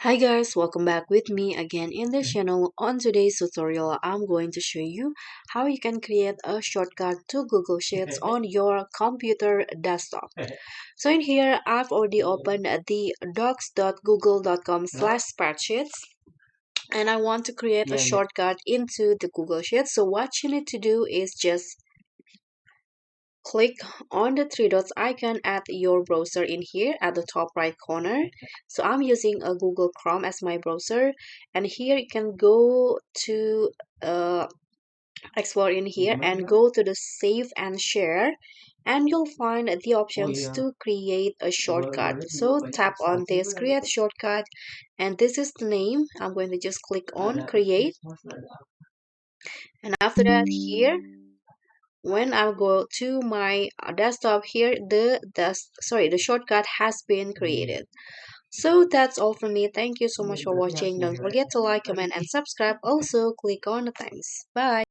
Hi guys, welcome back with me again in this channel. On today's tutorial, I'm going to show you how you can create a shortcut to Google Sheets on your computer desktop. So in here, I've already opened the docs.google.com/spreadsheets and I want to create a shortcut into the Google Sheets. So what you need to do is just click on the three dots icon at your browser in here at the top right corner. So I'm using a Google Chrome as my browser, and here you can go to explore in here and go to the save and share, and you'll find the options to create a shortcut. So tap on this create shortcut, and this is the name. I'm going to just click on create, and after that here when I go to my desktop here, the shortcut has been created. So that's all from me. Thank you so much for watching. Don't forget to like, comment, and subscribe. Also, click on the thanks. Bye.